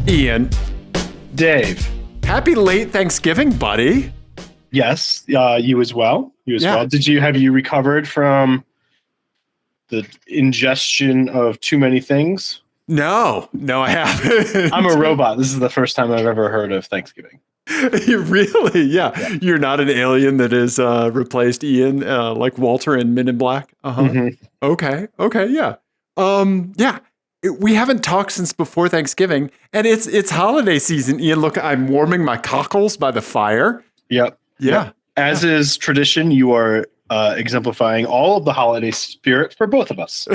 Ian, Dave. happy late Thanksgiving, buddy. Yes, you as well. Yeah. Have you recovered from the ingestion of too many things? No, I haven't. I'm a robot. This is the first time I've ever heard of Thanksgiving. Really? Yeah. You're not an alien that has replaced Ian like Walter in Men in Black? Uh-huh. Mhm. Okay, yeah. Yeah. We haven't talked since before Thanksgiving, and it's holiday season. Ian, look, I'm warming my cockles by the fire. Yep. Yeah. Yep. As is tradition, you are exemplifying all of the holiday spirit for both of us.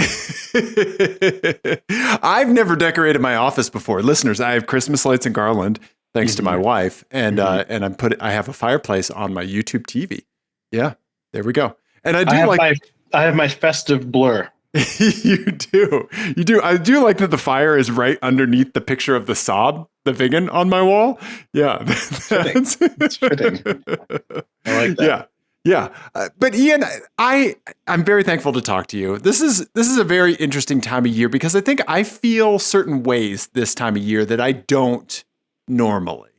I've never decorated my office before. Listeners, I have Christmas lights and garland thanks to my wife, and I have a fireplace on my YouTube TV. Yeah, there we go. And I have my festive blur. You do. I do like that the fire is right underneath the picture of the Saab, the vegan on my wall. Yeah. It's fitting. I like that. Yeah. But Ian, I'm very thankful to talk to you. This is a very interesting time of year because I think I feel certain ways this time of year that I don't normally.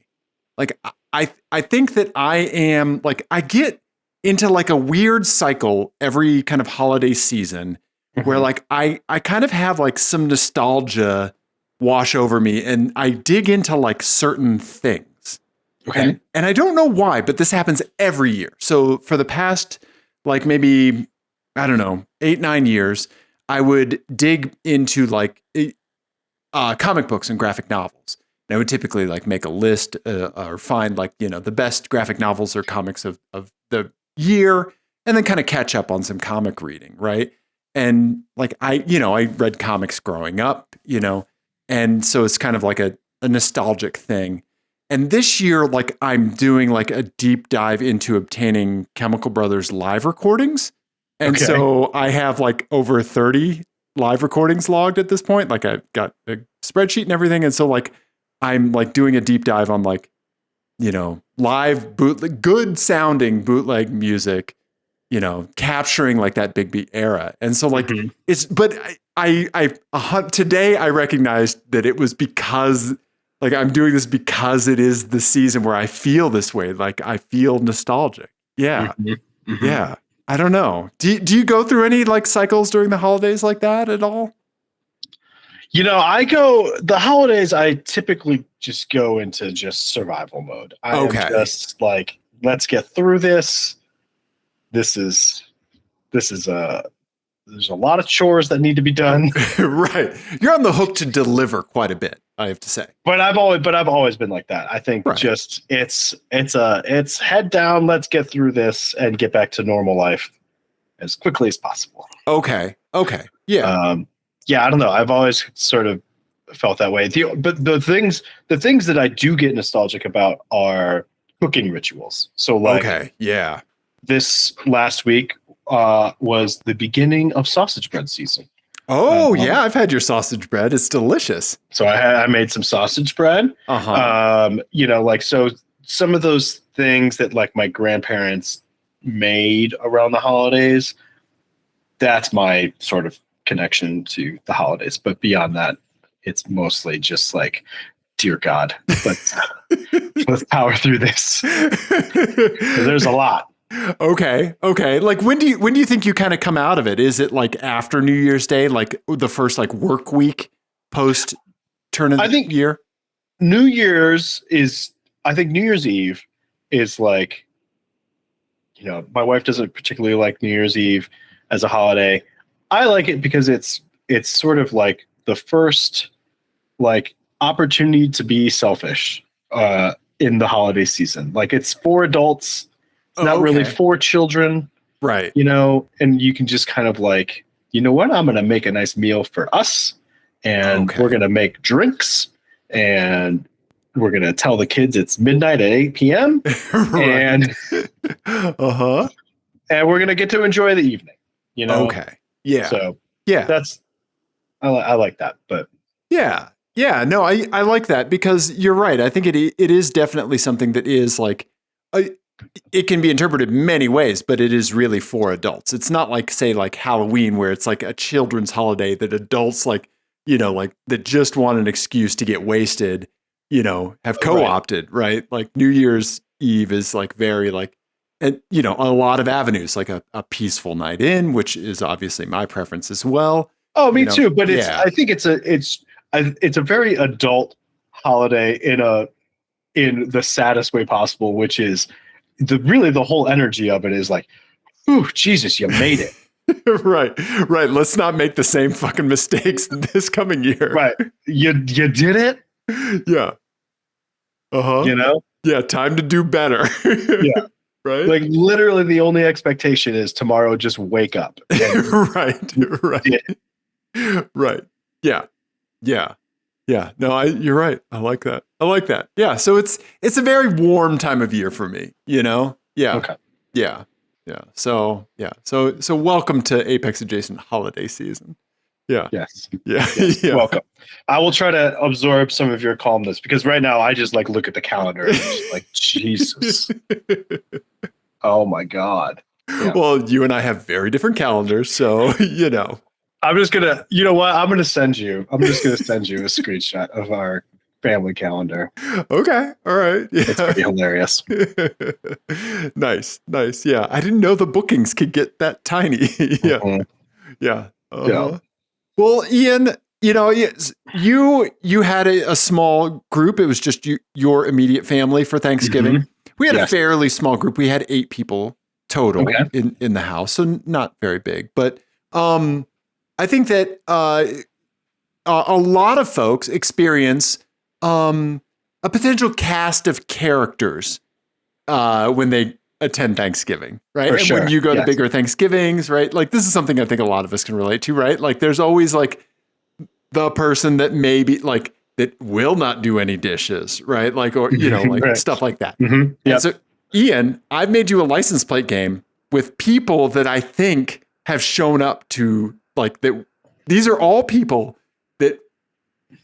Like I think that I am like I get into like a weird cycle every kind of holiday season where like I kind of have like some nostalgia wash over me and I dig into like certain things. Okay. And I don't know why, but this happens every year. So for the past like maybe, I don't know, 8-9 years, I would dig into like comic books and graphic novels. And I would typically like make a list or find like, you know, the best graphic novels or comics of the year and then kind of catch up on some comic reading, right? And like I read comics growing up, you know, and so it's kind of like a nostalgic thing. And this year, like I'm doing like a deep dive into obtaining Chemical Brothers live recordings. And so I have like over 30 live recordings logged at this point. Like I've got a spreadsheet and everything. And so like I'm like doing a deep dive on like, you know, live bootleg, good sounding bootleg music, you know, capturing like that big beat era. And so like but today I recognized that it was because like I'm doing this because it is the season where I feel this way. Like I feel nostalgic. Yeah. Yeah. I don't know. Do you go through any like cycles during the holidays like that at all? You know, the holidays, I typically just go into just survival mode. I'm just like, let's get through this. There's a lot of chores that need to be done. Right. You're on the hook to deliver quite a bit, I have to say. But I've always been like that. I think just it's head down, let's get through this and get back to normal life as quickly as possible. Okay. Yeah. Yeah, I don't know. I've always sort of felt that way. But the things that I do get nostalgic about are cooking rituals. So like this last week was the beginning of sausage bread season. Oh, yeah. I've had your sausage bread. It's delicious. So I made some sausage bread. You know, like, so some of those things that like my grandparents made around the holidays, that's my sort of connection to the holidays. But beyond that, it's mostly just like, dear God, let's power through this. There's a lot. Okay. Like when do you think you kind of come out of it? Is it like after New Year's Day, like the first like work week post turn of the year? New Year's Eve is like, you know, my wife doesn't particularly like New Year's Eve as a holiday. I like it because it's sort of like the first like opportunity to be selfish in the holiday season. Like it's for adults. Not really for children, right? You know, and you can just kind of like, you know what? I'm going to make a nice meal for us, and we're going to make drinks, and we're going to tell the kids it's midnight at 8 p.m. and and we're going to get to enjoy the evening. You know? Okay. Yeah. So that's I like that, but yeah. No, I like that because you're right. I think it is definitely something that is like. It can be interpreted many ways, but it is really for adults. It's not like, say, like Halloween, where it's like a children's holiday that adults like, you know, like that just want an excuse to get wasted have co-opted, right? Like New Year's Eve is like very like, and a lot of avenues, like a peaceful night in, which is obviously my preference as well. Oh, me too. But I think it's a very adult holiday in the saddest way possible, which is the whole energy of it is like, ooh, Jesus, you made it. Right. Let's not make the same fucking mistakes this coming year. Right. You did it. Yeah. Uh-huh. Yeah. Time to do better. Yeah. Right. Like literally the only expectation is tomorrow, just wake up. Right. Right. Yeah. No, you're right. I like that. Yeah. So it's a very warm time of year for me, Yeah. Okay. Yeah. So welcome to Apex Adjacent holiday season. Yeah. Yes. Yeah. Welcome. I will try to absorb some of your calmness because right now I just like look at the calendar and I'm just like, Jesus. Oh my God. Yeah. Well, you and I have very different calendars, so I'm just gonna, you know what? I'm just gonna send you a screenshot of our family calendar. Okay. All right. Yeah. It's pretty hilarious. Nice. Yeah. I didn't know the bookings could get that tiny. Yeah. Mm-hmm. Yeah. Yeah. Well, Ian, you had a small group. It was just your immediate family for Thanksgiving. Mm-hmm. We had a fairly small group. We had 8 people total in the house, so not very big. But I think that a lot of folks experience a potential cast of characters when they attend Thanksgiving, right? And when you go to bigger Thanksgivings, right? Like this is something I think a lot of us can relate to, right? Like there's always like the person that maybe like that will not do any dishes, right? Like, or, like stuff like that. Mm-hmm. Yep. So Ian, I've made you a license plate game with people that I think have shown up to like that. These are all people that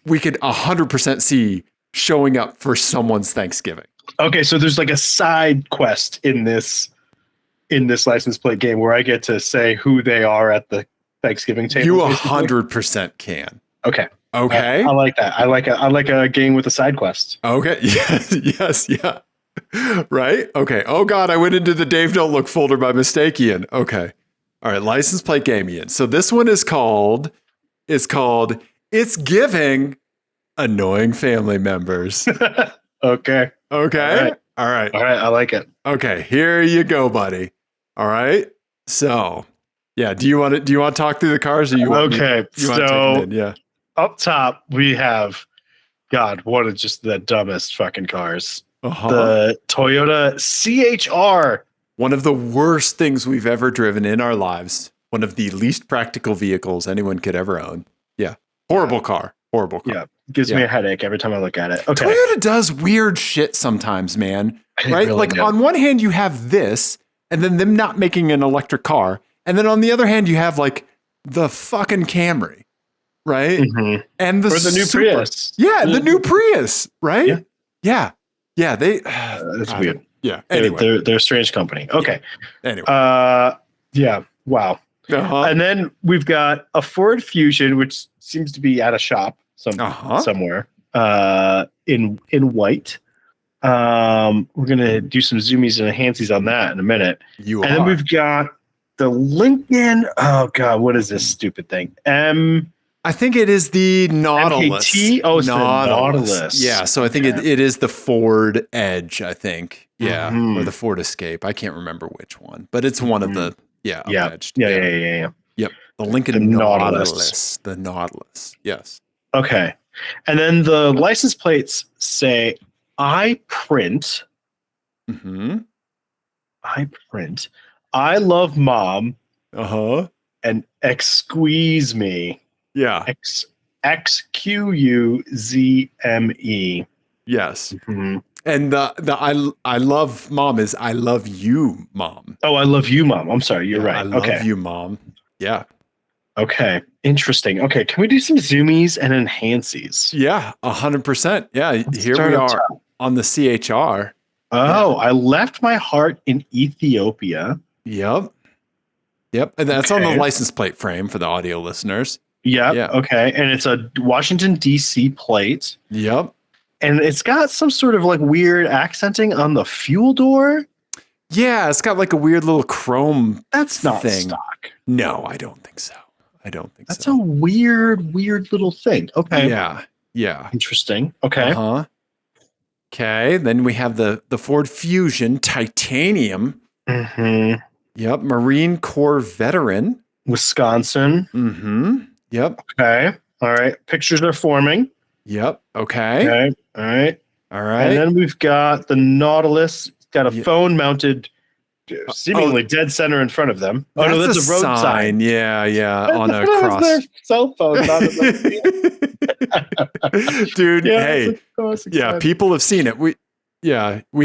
we could 100% see showing up for someone's Thanksgiving. Okay, so there's like a side quest in this license plate game where I get to say who they are at the Thanksgiving table. You 100% can. Okay. Okay. I like that. I like a game with a side quest. Okay. Yes. Yeah. Right. Okay. Oh God, I went into the Dave Don't Look folder by mistake, Ian. Okay. All right. License plate game, Ian. So this one is called It's Giving Annoying Family Members. Okay. All right. I like it. Okay, here you go, buddy. All right. So, yeah. Do you want to talk through the cars, or you want? Okay. You want to take them in? Yeah. Up top, we have one of just the dumbest fucking cars. The Toyota CHR. One of the worst things we've ever driven in our lives. One of the least practical vehicles anyone could ever own. Yeah. Horrible car. Yeah. Gives me a headache every time I look at it. Okay. Toyota does weird shit sometimes, man. Right? Really like on one hand, you have this, and then them not making an electric car. And then on the other hand, you have like the fucking Camry, right? Mm-hmm. And the new Prius. Yeah, the new Prius, right? Yeah. That's weird. Yeah. Anyway. They're a strange company. Okay. Yeah. Anyway. Yeah. Wow. And then we've got a Ford Fusion, which seems to be at a shop somewhere in white. We're gonna do some zoomies and enhancies on that in a minute. Then we've got the Lincoln. Oh God, what is this stupid thing? I think it is the Nautilus. MKT? Oh, it's the Nautilus. Yeah, so I think it is the Ford Edge, I think. Yeah, or the Ford Escape. I can't remember which one, but it's one of the edged. Yeah. Yep, the Lincoln Nautilus. The Nautilus. Yes. Okay, and then the license plates say, "I print." I print. I love mom. And excuse me. Yeah. XQUZME. Yes. Mm-hmm. And the I love mom is I love you, mom. Oh, I love you, mom. I'm sorry. You're right. I love you, mom. Yeah. Okay. Interesting. Okay. Can we do some zoomies and enhancies? Yeah. 100%. Yeah. Here we are on the CHR. Oh, I left my heart in Ethiopia. Yep. And that's on the license plate frame for the audio listeners. Yep. Yeah. Okay. And it's a Washington, D.C. plate. Yep. and it's got some sort of like weird accenting on the fuel door. Yeah, it's got like a weird little chrome. That's not thing. stock. No, I don't think so. That's a weird little thing. Okay. Yeah. Interesting. Okay. Uh-huh. Okay. Then we have the Ford Fusion Titanium. Mm-hmm. Yep. Marine Corps veteran. Wisconsin. Mm-hmm. Yep. Okay. All right. Pictures are forming. Yep. Okay. All right. And then we've got the Nautilus. It's got a phone mounted seemingly dead center in front of them. Oh no, that's a road sign. Yeah. On a cross. Their cell phone. Dude, yeah, hey. People have seen it. We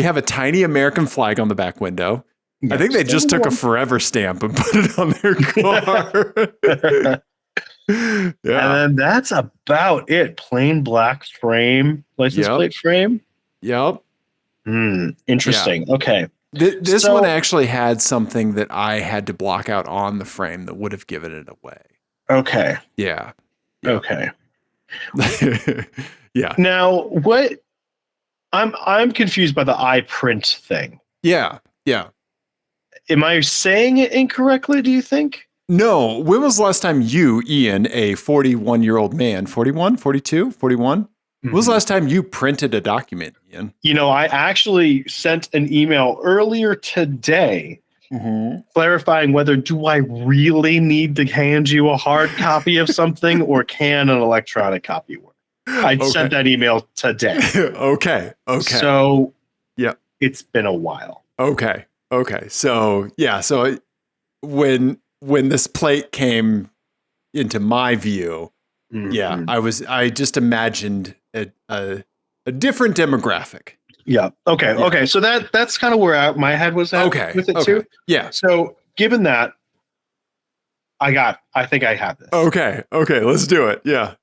have a tiny American flag on the back window. I think they just took a forever stamp and put it on their car. And then that's about it. Plain black frame, license plate frame. Yep. Interesting. Yeah. Okay. This one actually had something that I had to block out on the frame that would have given it away. Okay. Yeah. Okay. Yeah. Now, what I'm confused by the iPrint thing. Yeah. Am I saying it incorrectly, do you think? No. When was the last time you, Ian, a 41-year-old man, 41, 42, 41? When was the last time you printed a document, Ian? I actually sent an email earlier today clarifying whether do I really need to hand you a hard copy of something or can an electronic copy work? I sent that email today. Okay. So it's been a while. Okay. So when this plate came into my view, I just imagined a different demographic. Yeah. Okay. So that's kind of where my head was at with it too. Yeah. So given that, I think I have this. Okay. Let's do it. Yeah.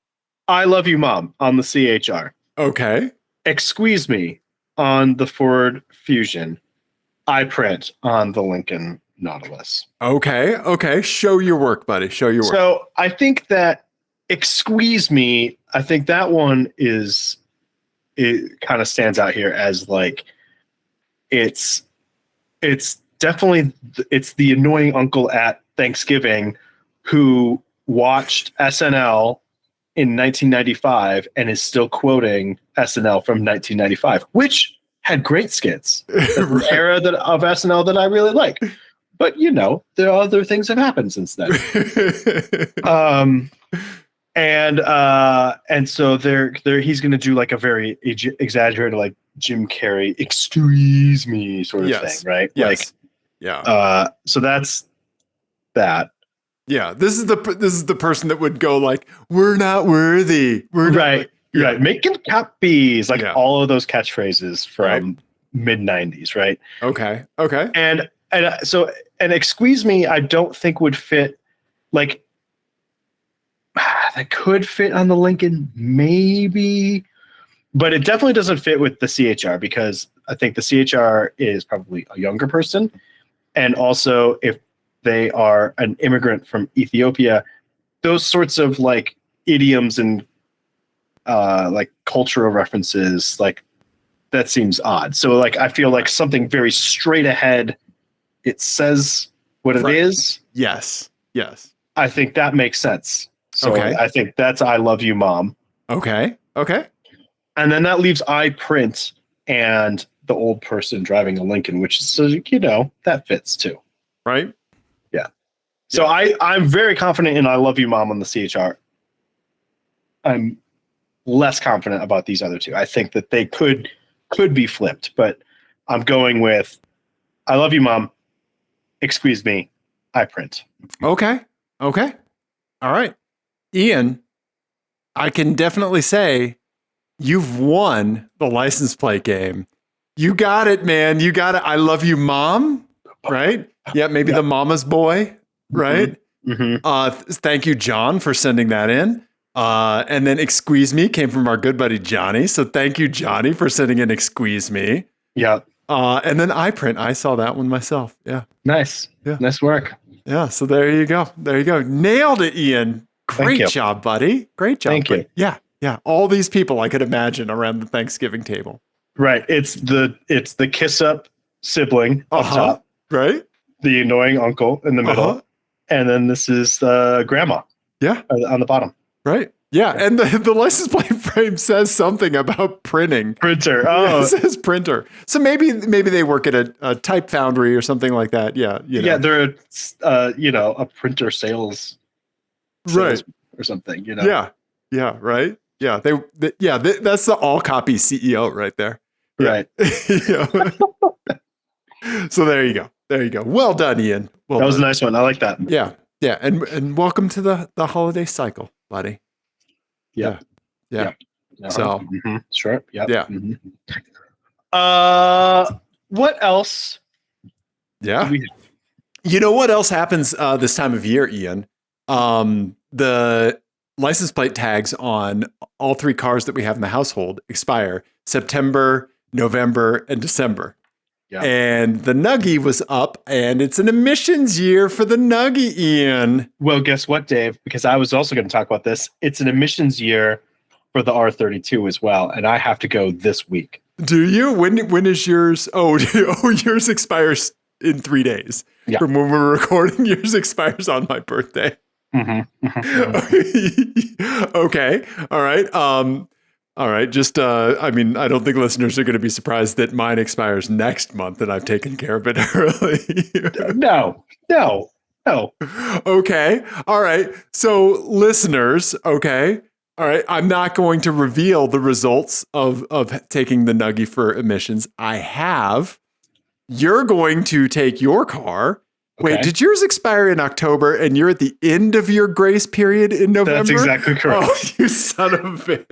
I love you, Mom, on the CHR. Okay. Excuse me on the Ford Fusion. I print on the Lincoln Nautilus. Okay. Show your work, buddy. Show your work. So I think that Excuse Me, I think that one it kind of stands out here as like it's definitely the annoying uncle at Thanksgiving who watched SNL in 1995 and is still quoting SNL from 1995, which had great skits. Right. Era of SNL that I really like. But there are other things have happened since then. And so he's going to do like a very exaggerated, like Jim Carrey, excuse me sort of thing, right? Yes. So that's that. Yeah. This is the person that would go like, we're not worthy. We're right. Right. Making copies, like all of those catchphrases from mid 90s. Right. Okay. And so excuse me, I don't think would fit like, that could fit on the Lincoln, maybe, but it definitely doesn't fit with the CHR because I think the CHR is probably a younger person. And also if they are an immigrant from Ethiopia, those sorts of like idioms and like cultural references, like that seems odd. So like, I feel like something very straight ahead. It says what it is. Yes. I think that makes sense. So I think that's I love you, Mom. Okay. And then that leaves I print and the old person driving a Lincoln, which is, that fits too. Right. Yeah. So I'm very confident in I love you, Mom on the CHR. I'm less confident about these other two. I think that they could be flipped, but I'm going with I love you, Mom. Excuse me. I print. Okay. All right. Ian, I can definitely say you've won the license plate game. You got it, man. You got it. I love you, Mom. Right? Yeah, maybe the mama's boy. Right? Mm-hmm. Thank you, John, for sending that in. And then Excuse Me came from our good buddy Johnny. So thank you, Johnny, for sending in Excuse Me. Yeah. And then iPrint. I saw that one myself. Yeah. Nice. Yeah. Nice work. Yeah. So there you go. Nailed it, Ian. Great job, buddy. Great job. Thank you. Yeah. Yeah. All these people I could imagine around the Thanksgiving table. Right. It's the kiss up sibling up top, right? the annoying uncle in the middle, and then this is grandma. Yeah. On the bottom. Right. Yeah. And the license plate frame says something about printing. Printer. Oh, it says printer. So maybe they work at a type foundry or something like that. Yeah. Yeah, they're a printer sales right or something. Yeah. Yeah. Right. Yeah. That's the all copy CEO right there. Yeah. Right. So there you go. There you go. Well done, Ian. Well that was done. a nice one. I like that. Yeah. Yeah. And welcome to the holiday cycle, buddy. Yeah. Yeah. So sure. Yeah. Yeah. What else? Yeah. You know what else happens this time of year, Ian? The license plate tags on all 3 cars that we have in the household expire September, November, and December. Yeah. And the Nuggie was up, and it's an emissions year for the Nuggie, Ian. Well, guess what, Dave? Because I was also going to talk about this. It's an emissions year for the R32 as well, and I have to go this week. Do you? When is yours? Oh, yours expires in 3 days. Yeah. From when we're recording, yours expires on my birthday. Okay. All right. All right. Just, I don't think listeners are going to be surprised that mine expires next month and I've taken care of it early. No. Okay. All right. So listeners, okay. All right. I'm not going to reveal the results of taking the Nuggie for emissions. You're going to take your car. Okay. Wait, did yours expire in October and you're at the end of your grace period in November? That's exactly correct. Oh, you son of a bitch.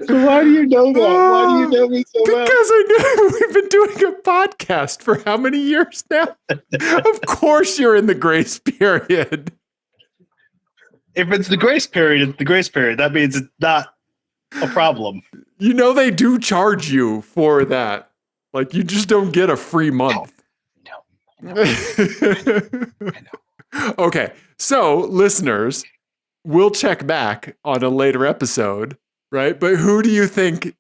Why do you know that? Why do you know me so well? Because I know we've been doing a podcast for how many years now? Of course you're in the grace period. If it's the grace period, it's the grace period. That means it's not a problem. You know they do charge you for that. Like, you just don't get a free month. No. I know. Okay, so listeners, we'll check back on a later episode, right? But who do you think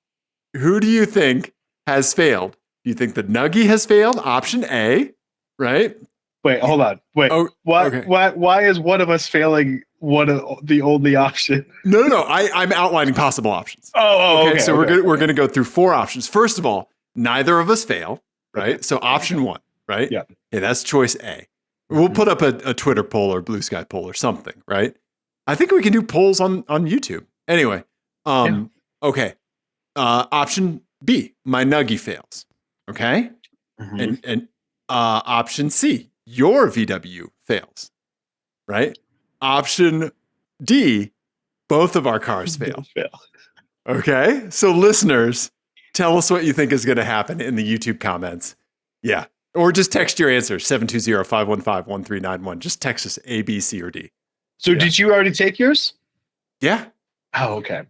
has failed? Do you think the Nuggie has failed? Option A, right? Wait, hold on. Wait. Oh, why? Okay. Why is one of us failing? The only option? No. I'm outlining possible options. Okay. So we're gonna go through 4 options. First of all, neither of us fail, right? Okay. So option 1, right? Yeah. Okay, that's choice A. We'll put up a Twitter poll or Blue Sky poll or something, right? I think we can do polls on YouTube. Anyway, okay. Option B, my Nuggie fails. Okay. Mm-hmm. And option C, your VW fails. Right? Option D, both of our cars fail. Okay? So listeners, tell us what you think is going to happen in the YouTube comments. Yeah. Or just text your answer, 720-515-1391. Just text us A, B, C, or D. So did you already take yours? Yeah. Oh, okay.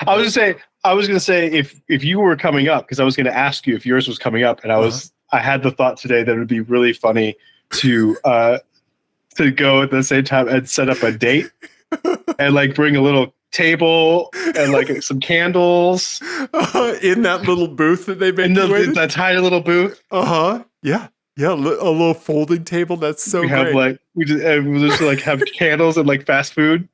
I was gonna say if you were coming up, because I was gonna ask you if yours was coming up, and I had the thought today that it would be really funny to go at the same time and set up a date and like bring a little table and like some candles in that little booth that they've been in that tiny little booth. Yeah. Yeah, a little folding table. That's so we great. Have like we'll just like have candles and like fast food.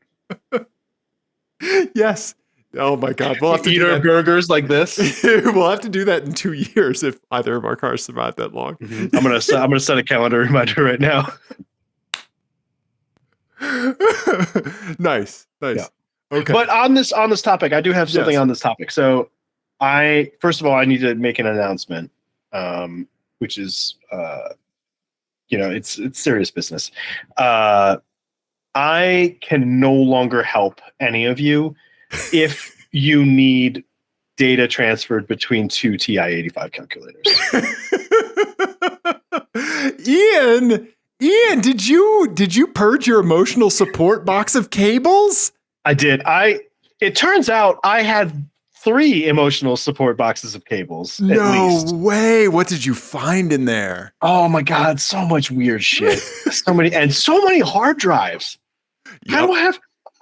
Yes. Oh my God. We'll have to eat our burgers like this. We'll have to do that in 2 years if either of our cars survive that long. Mm-hmm. I'm gonna set a calendar reminder right now. Nice. Yeah. Okay. But on this topic, I do have something on this topic. So first of all, I need to make an announcement, which is, it's serious business. I can no longer help any of you if you need data transferred between 2 TI-85 calculators. Ian, did you purge your emotional support box of cables? I did. It turns out I had 3 emotional support boxes of cables. No way. What did you find in there? Oh my God. So much weird shit. so many hard drives. Yep.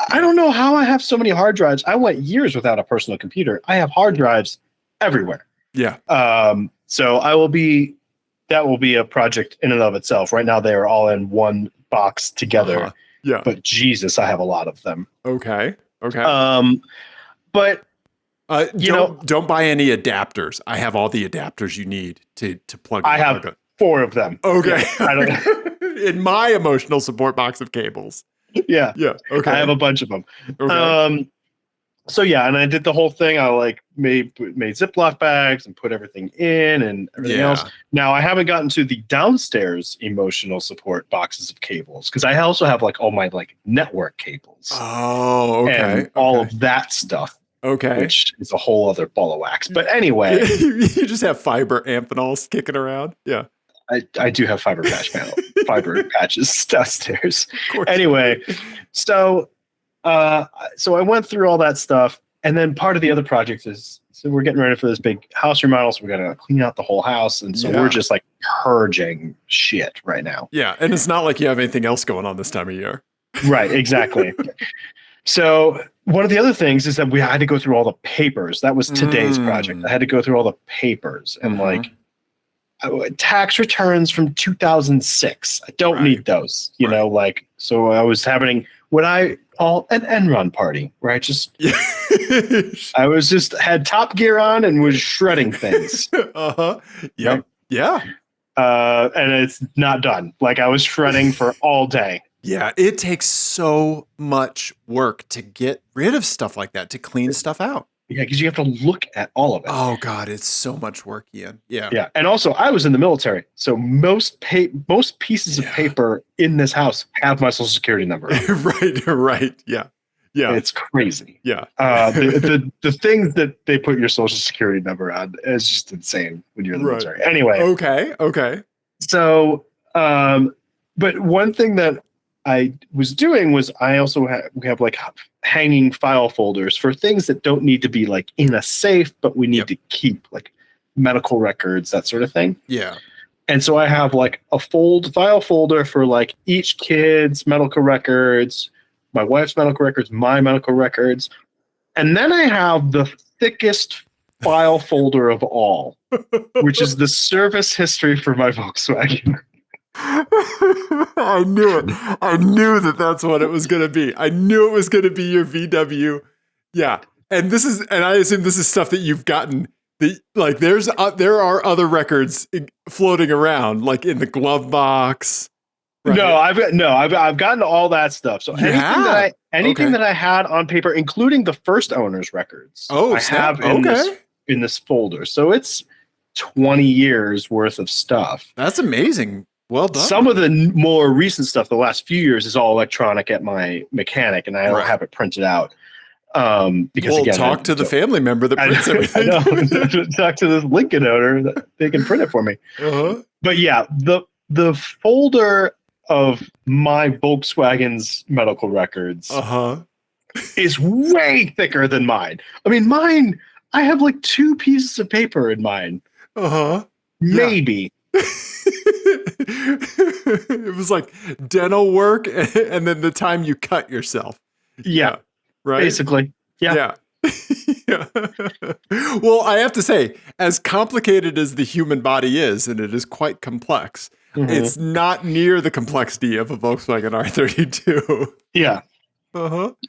I don't know how I have so many hard drives. I went years without a personal computer. I have hard drives everywhere. Yeah. So that will be a project in and of itself. Right now, they are all in one box together. Uh-huh. Yeah. But Jesus, I have a lot of them. Okay. But don't buy any adapters. I have all the adapters you need to plug. I have 4 of them. Okay. Yeah, I don't. In my emotional support box of cables. Yeah. Yeah. Okay. I have a bunch of them. Okay. So yeah, and I did the whole thing. I made Ziploc bags and put everything in and everything else. Now I haven't gotten to the downstairs emotional support boxes of cables because I also have all my network cables. Oh, okay. And all of that stuff. Okay. Which is a whole other ball of wax. But anyway, you just have fiber amphenols kicking around. Yeah. I do have fiber patches downstairs. Anyway, so I went through all that stuff, and then part of the other project is we're getting ready for this big house remodel, so we're gonna clean out the whole house, and so we're just purging shit right now. Yeah, and it's not like you have anything else going on this time of year. Right, exactly. So one of the other things is that we had to go through all the papers. That was today's project. I had to go through all the papers and tax returns from 2006. I don't need those, you know, so I was having what I call an Enron party where I had Top Gear on and was shredding things. Uh-huh. Yep. Right? Yeah. And it's not done. I was shredding for all day. Yeah. It takes so much work to get rid of stuff like that, to clean stuff out. Yeah, because you have to look at all of it. Oh God, it's so much work, Ian. Yeah. Yeah. And also I was in the military. So most pieces of paper in this house have my social security number. Right. Yeah. Yeah. It's crazy. Yeah. The things that they put your social security number on is just insane when you're in the military. Anyway. Okay. So but one thing that I was doing was I also we have hanging file folders for things that don't need to be in a safe, but we need to keep medical records, that sort of thing. Yeah. And so I have a file folder for each kid's medical records, my wife's medical records, my medical records. And then I have the thickest file folder of all, which is the service history for my Volkswagen. I knew it. I knew that's what it was going to be. I knew it was going to be your VW. Yeah. And I assume this is stuff that you've gotten. There are other records floating around, in the glove box. Right? No, I've gotten all that stuff. So anything that I had on paper, including the first owner's records, I have in this folder. So it's 20 years worth of stuff. That's amazing. Well done. Some of the more recent stuff, the last few years, is all electronic at my mechanic, and I don't have it printed out. Because talk to the family member that prints everything. I know. Talk to this Lincoln owner that they can print it for me. Uh-huh. But yeah, the folder of my Volkswagen's medical records is way thicker than mine. I mean, mine, I have 2 pieces of paper in mine. Maybe. It was dental work and then the time you cut yourself. Yeah. Right. Basically. Yeah. Yeah. Well, I have to say, as complicated as the human body is, and it is quite complex, it's not near the complexity of a Volkswagen R32. Yeah.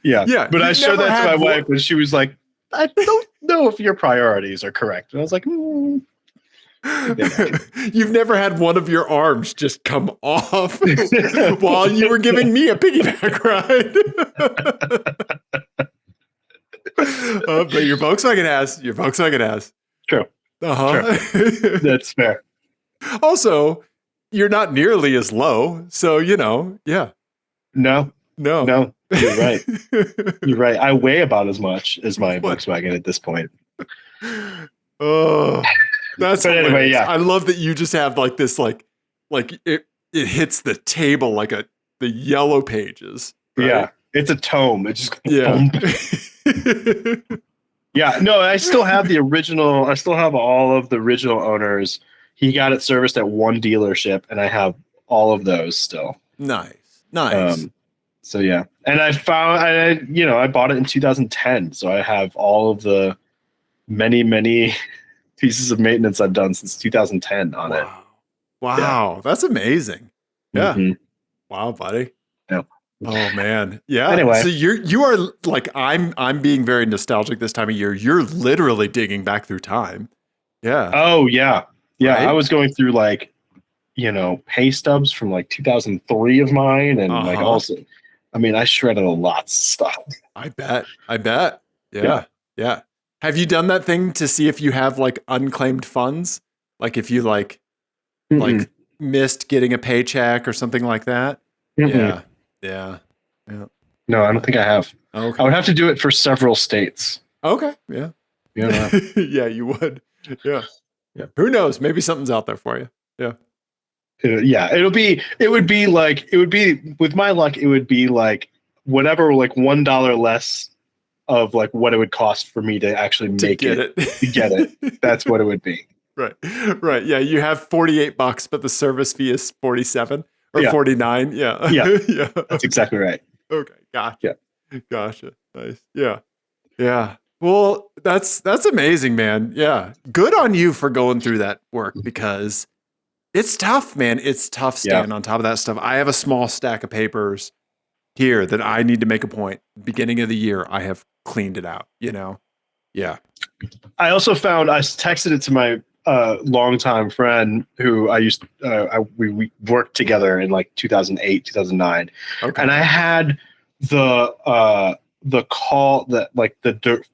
Yeah. Yeah. But I showed that to my wife and she was like, I don't know if your priorities are correct. And I was like, You've never had one of your arms just come off while you were giving me a piggyback ride. But your Volkswagen has. True. True. That's fair. Also, you're not nearly as low, so yeah. No. You're right. You're right. I weigh about as much as my Volkswagen at this point. Oh. That's but anyway, yeah. I love that you just have this it hits the table the yellow pages. Right? Yeah, it's a tome. It just yeah. Yeah. No, I still have the original. I still have all of the original owners. He got it serviced at one dealership, and I have all of those still. Nice. So yeah, and I bought it in 2010, so I have all of the many pieces of maintenance I've done since 2010 on it. Wow, that's amazing. Yeah. Mm-hmm. Wow, buddy. Yeah. Oh man. Yeah. Anyway. So you are like I'm being very nostalgic this time of year. You're literally digging back through time. Yeah. Oh yeah. Yeah. Right? I was going through like, pay stubs from like 2003 of mine. And like Uh-huh. also, I mean, I shredded a lot of stuff. I bet. I bet. Yeah. Yeah. Yeah. Have you done that thing to see if you have like unclaimed funds? Like if you like missed getting a paycheck or something like that? Yeah. Yeah. Yeah. No, I don't think I have. Okay. I would have to do it for several states. Okay. Yeah. Yeah. Yeah, you would. Yeah. Yeah. Who knows? Maybe something's out there for you. Yeah. Yeah. It would be with my luck, it would be like whatever, like $1 less of like what it would cost for me to actually make to get it. That's what it would be. Right. Right. Yeah. You have $48, but the service fee is 47 or 49. Yeah. Yeah. Yeah. That's exactly right. Okay. Gotcha. Yeah. Gotcha. Nice. Yeah. Yeah. Well, that's amazing, man. Yeah. Good on you for going through that work because it's tough, man. It's tough staying on top of that stuff. I have a small stack of papers here that I need to make a point. Beginning of the year, I have cleaned it out, Yeah. I also found, I texted it to my longtime friend who we worked together in like 2008, 2009. Okay. And I had the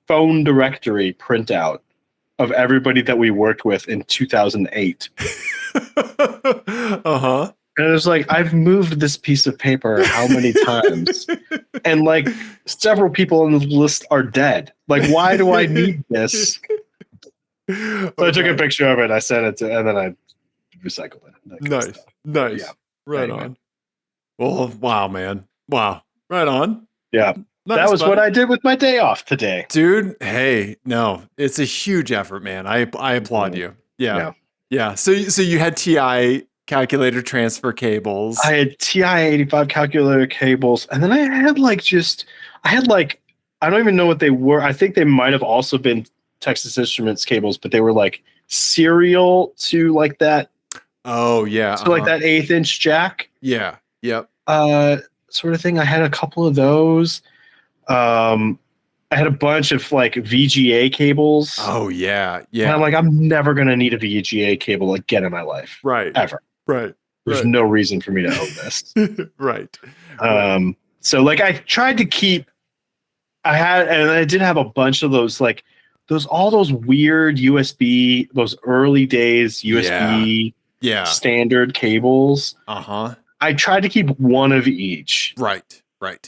phone directory printout of everybody that we worked with in 2008. Uh-huh. And it was like, I've moved this piece of paper how many times? And like several people on the list are dead. Like, why do I need this? So I took a picture of it, I sent it to, and then I recycled it. Nice. Yeah. Right on. Well, wow, man. Wow. Right on. Yeah. Nice, that was what I did with my day off today. Dude, hey, no, it's a huge effort, man. I applaud you. Yeah. So you had TI calculator transfer cables. I had TI-85 calculator cables, and then I had I don't even know what they were. I think they might have also been Texas Instruments cables, but they were like serial to like that. Oh yeah. So like that 1/8 inch jack. Yeah. Yep. Sort of thing. I had a couple of those. I had a bunch of like VGA cables. Oh yeah. And I'm like, I'm never gonna need a VGA cable again in my life. Right. Ever. Right. There's no reason for me to own this. Right. So like I tried to keep. I did have a bunch of those like all those weird USB, those early days USB standard cables. Uh-huh. I tried to keep one of each. Right.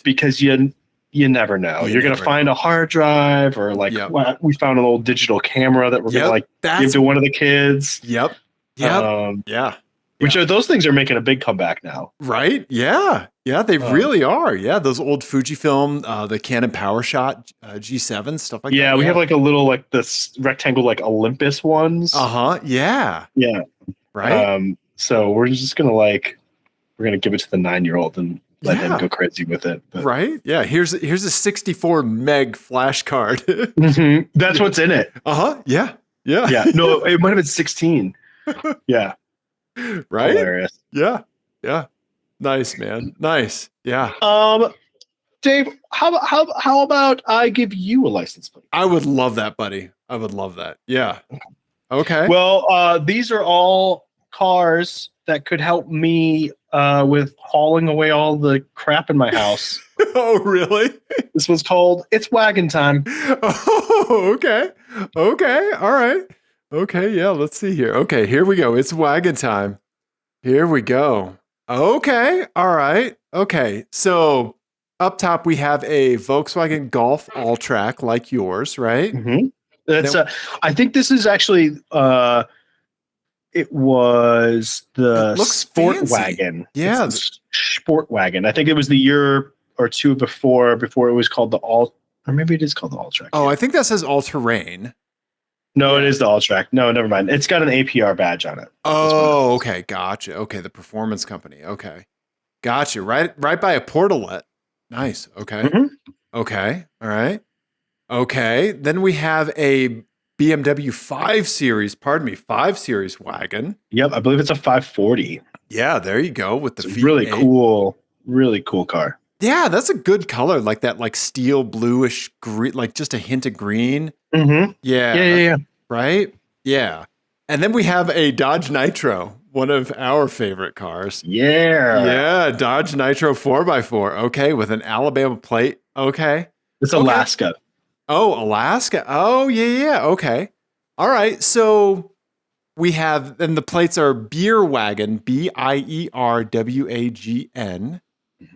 Because you never know. You're going to find a hard drive or like we found an old digital camera that we're going to like give to one of the kids. Yep. Which are those things are making a big comeback now. Right? Yeah. Yeah, they really are. Yeah, those old Fujifilm, the Canon PowerShot G7, stuff like that. Yeah, we have like a little like this rectangle like Olympus ones. Uh-huh. Yeah. Yeah. Right. So we're just going to give it to the 9-year-old and let him go crazy with it. But. Right? Yeah. Here's a 64 meg flash card. That's what's in it. Uh-huh. Yeah. No, it might have been 16. Yeah. Right? Hilarious. Yeah. Nice, man. Nice. Yeah. Dave, how about I give you a license plate? I would love that, buddy. I would love that. Yeah. Okay. Well, these are all cars that could help me with hauling away all the crap in my house. Oh, really? This one's called It's Wagon Time. Oh, okay. All right. Okay. Yeah. Let's see here. Okay. Here we go. It's wagon time. Here we go. Okay. All right. Okay. So up top, we have a Volkswagen Golf All-Track like yours, right? Mm-hmm. That's I think this is actually it was the Sport fancy. Wagon. Yeah, the Sport Wagon. I think it was the year or two before it was called the All, or maybe it is called the All-Track. Oh, I think that says all-terrain. No, it is the All-Track. No, never mind. It's got an APR badge on it. Oh, okay, gotcha. Okay, the performance company. Okay, gotcha. Right by a portalet. Nice. Okay. Mhm. Okay. All right. Okay. Then we have a BMW 5 Series, 5 Series wagon. Yep, I believe it's a 540. Yeah, there you go with the It's a really V8. really cool car. Yeah, that's a good color, like that, like steel bluish green, like just a hint of green. Mm-hmm. Yeah, Yeah. right. Yeah, and then we have a Dodge Nitro, one of our favorite cars. Yeah. Yeah, Dodge Nitro 4x4. Okay, with an Alabama plate. Okay. It's Okay. Alaska. Oh, Alaska. Oh, yeah. Okay. All right. So we have, and the plates are Beer Wagon, Bierwagn.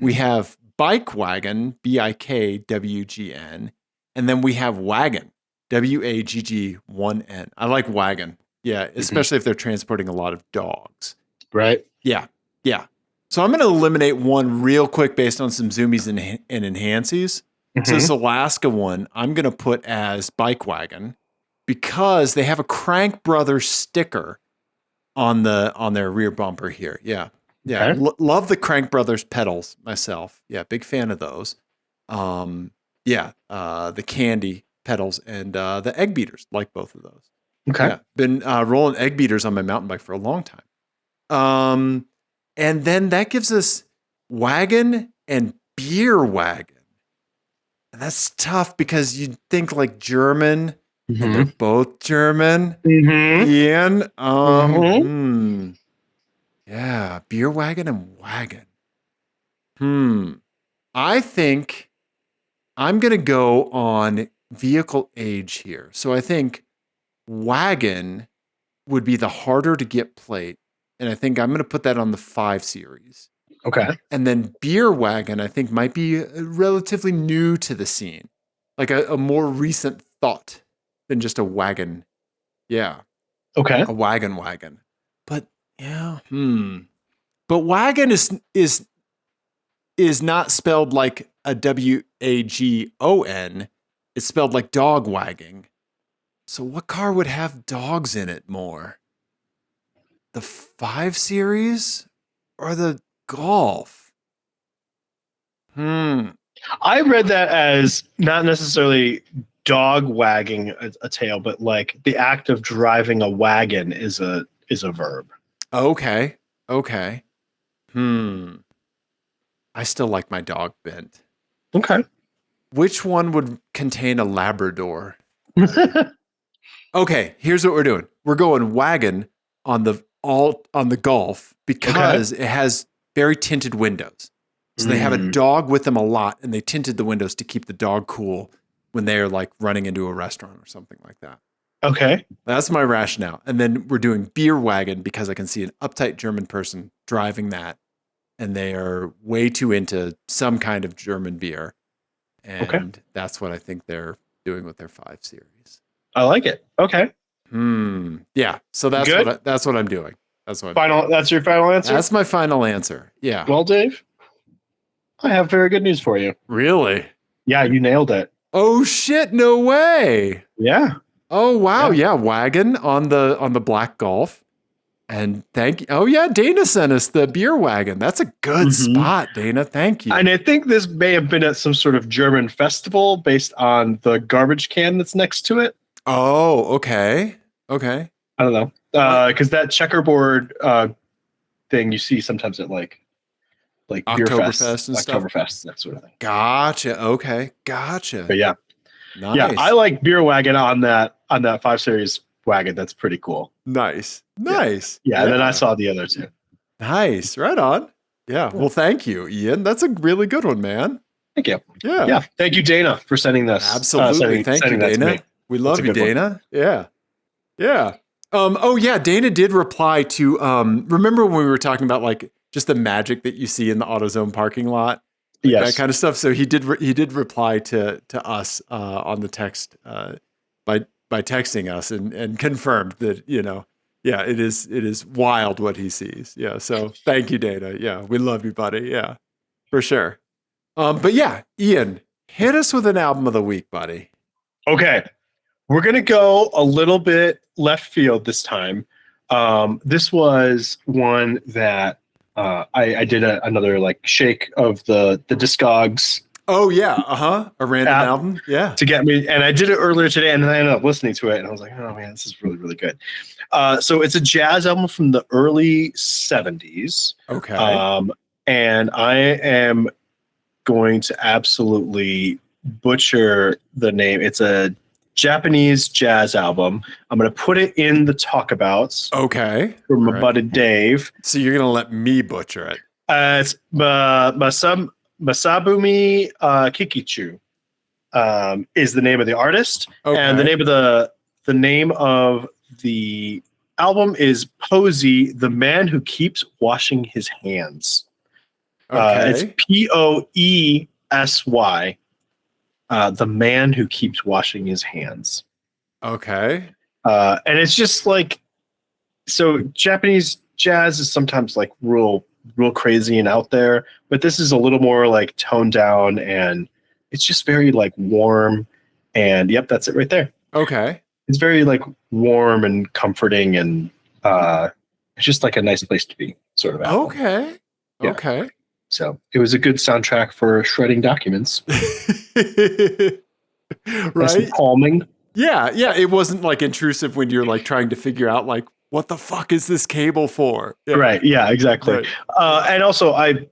We have Bike Wagon, Bikwgn. And then we have Wagon, Waggn. I like wagon. Yeah, especially if they're transporting a lot of dogs. Right. Yeah. Yeah. So I'm going to eliminate one real quick based on some zoomies and enhancies. So this Alaska one, I'm going to put as Bike Wagon because they have a Crank Brothers sticker on their rear bumper here. Yeah. Yeah. Okay. Love the Crank Brothers pedals myself. Yeah, big fan of those. The candy pedals and the egg beaters, like both of those. Okay. Yeah. Been rolling egg beaters on my mountain bike for a long time. And then that gives us wagon and beer wagon. And that's tough because you'd think like German, and they're both German. Ian, yeah, beer wagon and wagon. I think I'm gonna go on vehicle age here. So I think wagon would be the harder to get plate. And I think I'm going to put that on the 5 Series. Okay. And then Beer Wagon, I think, might be relatively new to the scene, like a more recent thought than just a wagon. Yeah. Okay. A wagon. But yeah. But wagon is not spelled like a WAGON. It's spelled like dog wagging. So what car would have dogs in it more? The 5 Series or the Golf? I read that as not necessarily dog wagging a tail, but like the act of driving a wagon is a verb. Okay. I still like my dog bent. Okay. Which one would contain a Labrador? Okay, here's what we're doing. We're going wagon on the Golf because it has very tinted windows. So they have a dog with them a lot, and they tinted the windows to keep the dog cool when they're like running into a restaurant or something like that. Okay. That's my rationale. And then we're doing beer wagon because I can see an uptight German person driving that, and they are way too into some kind of German beer. And that's what I think they're doing with their 5 Series. I like it. Okay. Yeah. So that's what I'm doing. That's your final answer? That's my final answer. Yeah. Well, Dave, I have very good news for you. Really? Yeah, you nailed it. Oh shit, no way. Yeah. Oh wow, yeah, wagon on the black Golf. And thank you. Oh yeah, Dana sent us the beer wagon. That's a good spot, Dana. Thank you. And I think this may have been at some sort of German festival based on the garbage can that's next to it. Oh, okay. I don't know. Because that checkerboard thing you see sometimes at like Oktoberfest and stuff. Oktoberfest, that sort of thing. Gotcha. Okay. Gotcha. But yeah. Nice. Yeah, I like beer wagon on that 5 Series wagon. That's pretty cool. Nice. Yeah, and then I saw the other two. Nice. Right on. Yeah. Well, thank you, Ian. That's a really good one, man. Thank you. Yeah. Yeah. Thank you, Dana, for sending this. Absolutely. Thank you, Dana. We love you, Dana. One. Yeah. Oh yeah, Dana did reply to remember when we were talking about like just the magic that you see in the AutoZone parking lot? Like that kind of stuff. So he did reply to us on the text by texting us and confirmed that, it is wild what he sees. Yeah. So thank you, Dana. Yeah, we love you, buddy. Yeah, for sure. But yeah, Ian, hit us with an album of the week, buddy. Okay. We're going to go a little bit left field this time. This was one that I did another like shake of the Discogs Oh yeah, a random App album. Yeah. to get me, and I did it earlier today, and then I ended up listening to it, and I was like, oh man, this is really, really good. So it's a jazz album from the early 70s. Okay. And I am going to absolutely butcher the name. It's a Japanese jazz album. I'm going to put it in the talkabouts. Okay. From my buddy Dave. So you're going to let me butcher it. It's Masabumi Kikuchi is the name of the artist. Okay. And the name of the album is Poesy, the Man Who Keeps Washing His Hands. Okay. It's Poesy, the Man Who Keeps Washing His Hands. Okay. And it's just like, so Japanese jazz is sometimes like real crazy and out there, but this is a little more like toned down, and it's just very like warm. And yep, that's it right there. Okay. It's very like warm and comforting, and it's just like a nice place to be, sort of album. Okay. Yeah. Okay. So it was a good soundtrack for shredding documents. Right. Nice calming. Yeah. Yeah. It wasn't like intrusive when you're like trying to figure out like, what the fuck is this cable for? Yeah. Right. Yeah, exactly. Right. And also I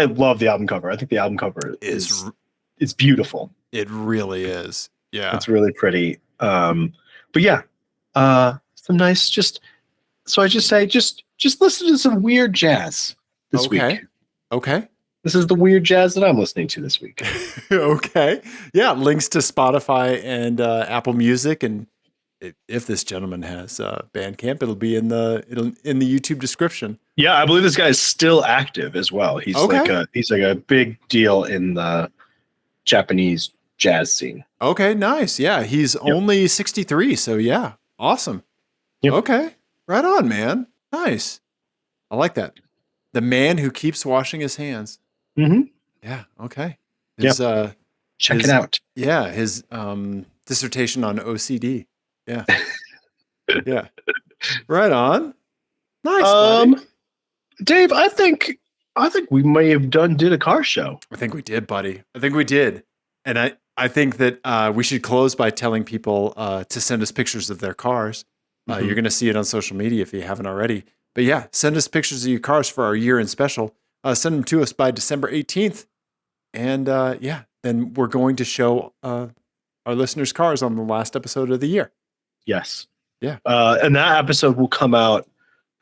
love the album cover. I think the album cover is it's beautiful. It really is. Yeah. It's really pretty. But yeah, some nice, so I just say, just listen to some weird jazz this week. Okay. This is the weird jazz that I'm listening to this week. Okay. Yeah. Links to Spotify and Apple Music, and if this gentleman has Bandcamp, it'll be in the YouTube description. Yeah, I believe this guy is still active as well. He's like a big deal in the Japanese jazz scene. Okay, nice. Yeah, he's only 63, so yeah, awesome. Yep. Okay, right on, man. Nice. I like that. The Man Who Keeps Washing His Hands. Mm-hmm. Yeah. Okay. Check it out. Yeah, his dissertation on OCD. Yeah. Yeah. Right on. Nice. Buddy. Dave, I think we may have did a car show. I think we did, buddy. I think we did. And I think that we should close by telling people to send us pictures of their cars. You're going to see it on social media if you haven't already. But yeah, send us pictures of your cars for our year-end special. Send them to us by December 18th. And then we're going to show our listeners' cars on the last episode of the year. Yes. Yeah. And that episode will come out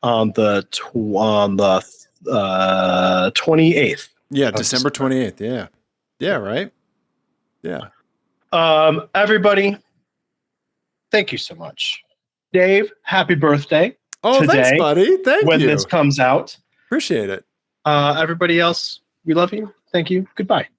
on the 28th. Yeah, December 28th. Yeah. Yeah, right? Yeah. Everybody, thank you so much. Dave, happy birthday. Oh, today, thanks, buddy. Thank you. When this comes out. Appreciate it. Everybody else, we love you. Thank you. Goodbye.